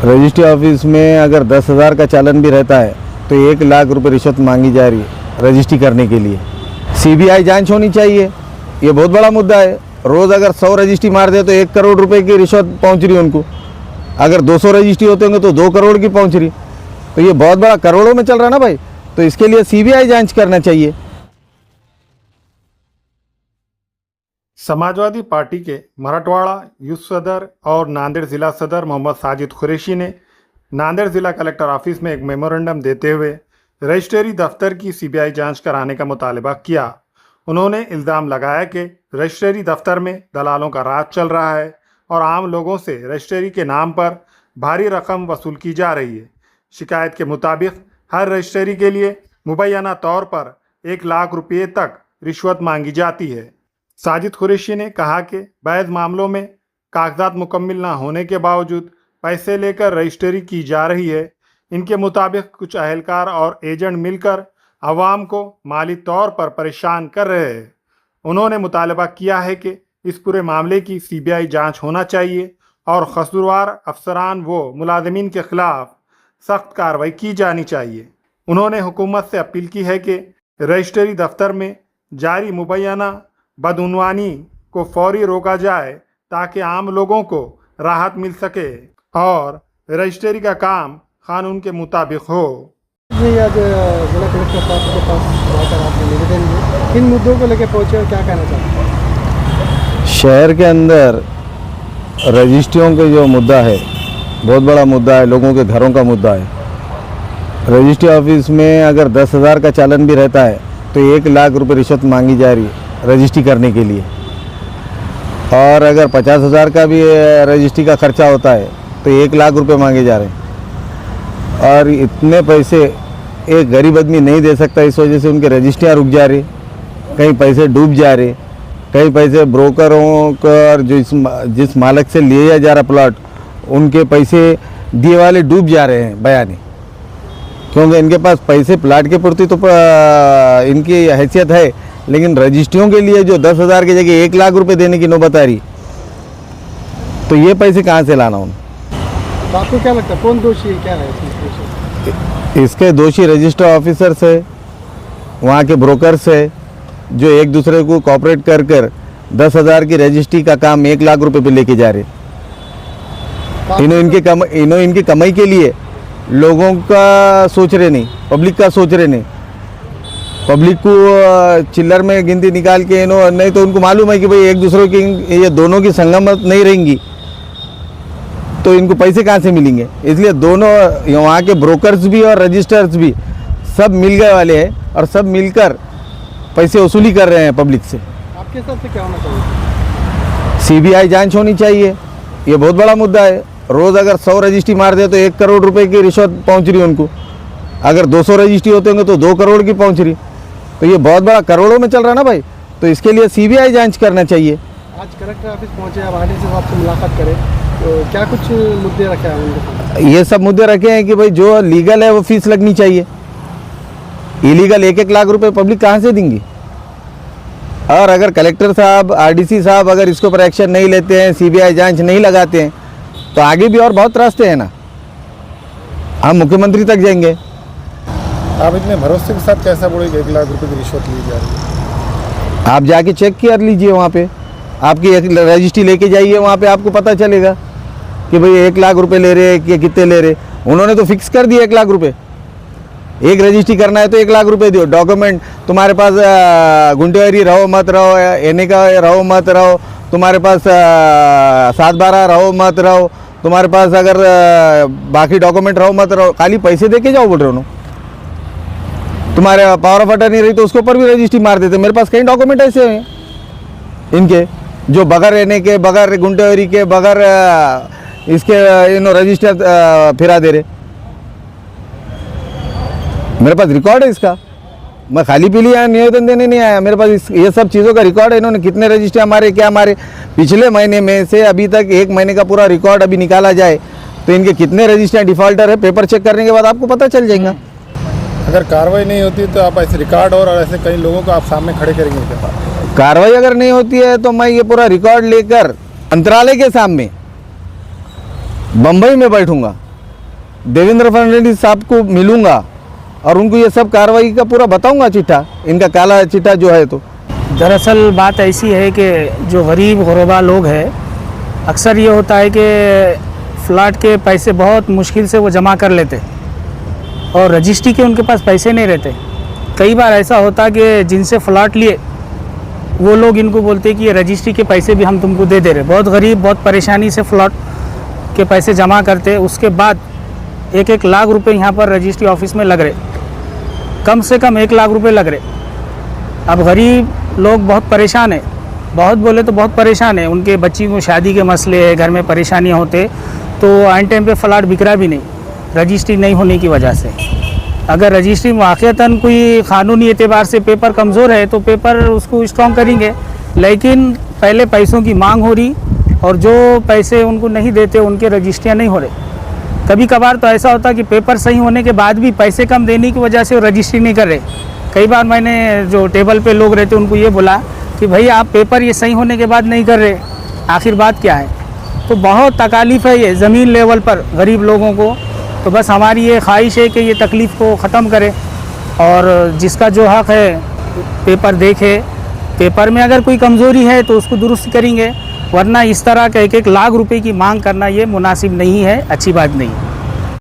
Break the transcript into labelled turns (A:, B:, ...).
A: Registry office में अगर 10,000 का चालान भी रहता है तो 1 लाख रुपए रिश्वत मांगी जा रही है रजिस्ट्री करने के लिए। सीबीआई जांच होनी चाहिए, ये बहुत बड़ा मुद्दा है। रोज़ अगर 100 रजिस्ट्री मार दे तो 1 करोड़ रुपए की रिश्वत पहुंच रही है उनको। अगर 200 रजिस्ट्री होते होंगे तो 2 करोड़ की पहुंच रही। तो ये बहुत बड़ा, करोड़ों में चल रहा है ना भाई। तो इसके लिए सीबीआई जांच करना चाहिए।
B: समाजवादी पार्टी के मराठवाड़ा यूथ सदर और नांदेड़ जिला सदर मोहम्मद साजिद कुरैशी ने नांदेड़ जिला कलेक्टर ऑफिस में एक मेमोरेंडम देते हुए रजिस्ट्री दफ्तर की सीबीआई जांच कराने का मुतालबा किया। उन्होंने इल्ज़ाम लगाया कि रजिस्ट्री दफ्तर में दलालों का राज चल रहा है और आम लोगों से रजिस्ट्री के नाम पर भारी रकम वसूल की जा रही है। शिकायत के मुताबिक हर रजिस्ट्री के लिए मुबैना तौर पर 1 लाख रुपये तक रिश्वत मांगी जाती है। साजिद कुरैशी ने कहा कि बैज़ मामलों में कागजात मुकम्मल न होने के बावजूद पैसे लेकर रजिस्ट्री की जा रही है। इनके मुताबिक कुछ अहलकार और एजेंट मिलकर अवाम को माली तौर पर परेशान कर रहे हैं। उन्होंने मुतालबा किया है कि इस पूरे मामले की सीबीआई जांच होना चाहिए और कसूरवार अफसरान व मुलाजमीन के खिलाफ सख्त कार्रवाई की जानी चाहिए। उन्होंने हुकूमत से अपील की है कि रजिस्ट्री दफ्तर में जारी मुबैना बदउनवानी को फौरी रोका जाए ताकि आम लोगों को राहत मिल सके और रजिस्ट्री का काम कानून के मुताबिक हो।
C: जी, आज जिला कलेक्टर साहब के पास जाकर आपने निवेदन दिया, किन मुद्दों को लेकर पहुंचे और क्या कहना चाहते हैं?
A: शहर के अंदर रजिस्ट्रियों के जो मुद्दा है बहुत बड़ा मुद्दा है, लोगों के घरों का मुद्दा है। रजिस्ट्री ऑफिस में अगर 10,000 का चालान भी रहता है तो 1 लाख रुपए रिश्वत मांगी जा रही है रजिस्ट्री करने के लिए। और अगर 50,000 का भी रजिस्ट्री का खर्चा होता है तो 1 लाख रुपए मांगे जा रहे हैं। और इतने पैसे एक गरीब आदमी नहीं दे सकता, इस वजह से उनके रजिस्ट्रियाँ रुक जा रही, कहीं पैसे डूब जा रहे, कहीं पैसे ब्रोकरों का जिस मालिक से लिया जा रहा प्लॉट उनके पैसे दिए वाले डूब जा रहे हैं बयानी, क्योंकि इनके पास पैसे प्लाट के प्रति तो इनकी हैसियत है, लेकिन रजिस्ट्रियों के लिए जो 10,000 की जगह 1 लाख रुपए देने की नौबत आ रही, तो ये पैसे कहाँ से लाना उन्हें?
C: तो आपको क्या लगता है कौन दोषी है, क्या है
A: इसके दोषी रजिस्टर ऑफिसर्स है, वहाँ के ब्रोकर्स है, जो एक दूसरे को कॉपरेट कर 10,000 की रजिस्ट्री का काम 1 लाख रुपए पे लेके जा रहे। इन्हों इनकी कमाई के लिए लोगों का सोच रहे नहीं, पब्लिक का सोच रहे नहीं। पब्लिक को चिल्लर में गिनती निकाल के इन्हों नहीं तो उनको मालूम है कि भाई एक दूसरे की ये दोनों की संगमत नहीं रहेंगी तो इनको पैसे कहाँ से मिलेंगे। इसलिए दोनों वहाँ के ब्रोकर्स भी और रजिस्टर्स भी सब मिल गए वाले हैं और सब मिलकर पैसे वसूली कर रहे हैं पब्लिक से।
C: आपके हिसाब से क्या होना चाहिए?
A: सीबीआई जांच होनी चाहिए, ये बहुत बड़ा मुद्दा है। रोज़ अगर 100 रजिस्ट्री मार दे तो 1 करोड़ रुपए की रिश्वत पहुंच रही उनको। अगर 200 रजिस्ट्री होते होंगे तो 2 करोड़ की पहुंच रही। तो ये बहुत बड़ा, करोड़ों में चल रहा है ना भाई। तो इसके लिए सीबीआई जांच करना चाहिए।
C: आज कलेक्टर ऑफिस पहुंचे, आप आरडीसी साहब से मुलाकात करें तो क्या कुछ मुद्दे रखे हैं उनके?
A: ये सब मुद्दे रखे हैं कि भाई जो लीगल है वो फीस लगनी चाहिए। इलीगल 1-1 लाख रुपए पब्लिक कहाँ से देंगी? और अगर कलेक्टर साहब, आरडीसी साहब अगर इसके ऊपर एक्शन नहीं लेते हैं, सीबीआई जांच नहीं लगाते हैं, तो आगे भी और बहुत रास्ते हैं ना, हम मुख्यमंत्री तक जाएंगे।
D: आप इतने भरोसे के साथ कैसा बोलेंगे 1 लाख रुपए की रिश्वत ली जा रही है?
A: आप जाके चेक कर लीजिए, वहाँ पे आपकी एक रजिस्ट्री लेके जाइए, वहाँ पे आपको पता चलेगा कि भाई 1 लाख रुपए ले रहे कि कितने ले रहे। उन्होंने तो फिक्स कर दिया 1 लाख रुपए। एक रजिस्ट्री करना है तो 1 लाख रुपए दो। डॉक्यूमेंट तुम्हारे पास गुंडेवारी रहो मत रहो, एने का रहो मत रहो, तुम्हारे पास 7/12 रहो मत रहो, तुम्हारे पास अगर बाकी डॉक्यूमेंट रहो मत रहो, खाली पैसे दे के जाओ बोल रहे हो। तुम्हारे पावर ऑफ अटर्नी रही तो उसके ऊपर भी रजिस्ट्री मार देते। मेरे पास कई डॉक्यूमेंट ऐसे हैं इनके जो बगैर रहने के, बगैर गुंडेवारी के, बगैर इसके रजिस्टर फिरा दे रहे। मेरे पास रिकॉर्ड है इसका। मैं खाली पीली आया, निवेदन देने नहीं आया। मेरे पास ये सब चीज़ों का रिकॉर्ड है। इन्होंने कितने रजिस्टर हमारे, क्या हमारे पिछले महीने में से अभी तक 1 महीने का पूरा रिकॉर्ड अभी निकाला जाए तो इनके कितने रजिस्टर डिफॉल्टर है, पेपर चेक करने के बाद आपको पता चल जाएगा।
D: अगर कार्रवाई नहीं होती तो आप ऐसे रिकॉर्ड और ऐसे कई लोगों को आप सामने खड़े करेंगे क्या?
A: कार्रवाई अगर नहीं होती है तो मैं ये पूरा रिकॉर्ड लेकर मंत्रालय के सामने बम्बई में बैठूंगा देवेंद्र फडणवीस साहब को मिलूंगा और उनको ये सब कार्रवाई का पूरा बताऊंगा चिट्ठा, इनका काला चिट्ठा जो है। तो
E: दरअसल बात ऐसी है कि जो गरीब गुरबा लोग हैं, अक्सर ये होता है कि फ्लैट के पैसे बहुत मुश्किल से वो जमा कर लेते और रजिस्ट्री के उनके पास पैसे नहीं रहते। कई बार ऐसा होता कि जिनसे फ्लैट लिए वो लोग इनको बोलते कि ये रजिस्ट्री के पैसे भी हम तुमको दे रहे। बहुत गरीब, बहुत परेशानी से फ्लैट के पैसे जमा करते, उसके बाद 1-1 लाख रुपए यहाँ पर रजिस्ट्री ऑफिस में लग रहे, कम से कम 1 लाख रुपए लग रहे। अब गरीब लोग बहुत परेशान है, बहुत बोले तो बहुत परेशान है। उनके बच्ची को शादी के मसले है, घर में परेशानियाँ होते, तो आइन टाइम पे फ्लैट बिक रहा भी नहीं, रजिस्ट्री नहीं होने की वजह से। अगर रजिस्ट्री वाक़तन कोई क़ानूनी एतबार से पेपर कमज़ोर है तो पेपर उसको स्ट्रॉन्ग करेंगे, लेकिन पहले पैसों की मांग हो रही और जो पैसे उनको नहीं देते उनके रजिस्ट्रियाँ नहीं हो रहे। कभी कभार तो ऐसा होता कि पेपर सही होने के बाद भी पैसे कम देने की वजह से वो रजिस्ट्री नहीं कर रहे। कई बार मैंने जो टेबल पे लोग रहते उनको ये बोला कि भाई आप पेपर ये सही होने के बाद नहीं कर रहे, आखिर बात क्या है। तो बहुत तकालीफ़ है ये ज़मीन लेवल पर गरीब लोगों को। तो बस हमारी ये ख्वाहिश है कि ये तकलीफ़ को ख़त्म करे और जिसका जो हक़ है पेपर देखे, पेपर में अगर कोई कमज़ोरी है तो उसको दुरुस्त करेंगे, वरना इस तरह का 1-1 लाख रुपए की मांग करना ये मुनासिब नहीं है, अच्छी बात नहीं।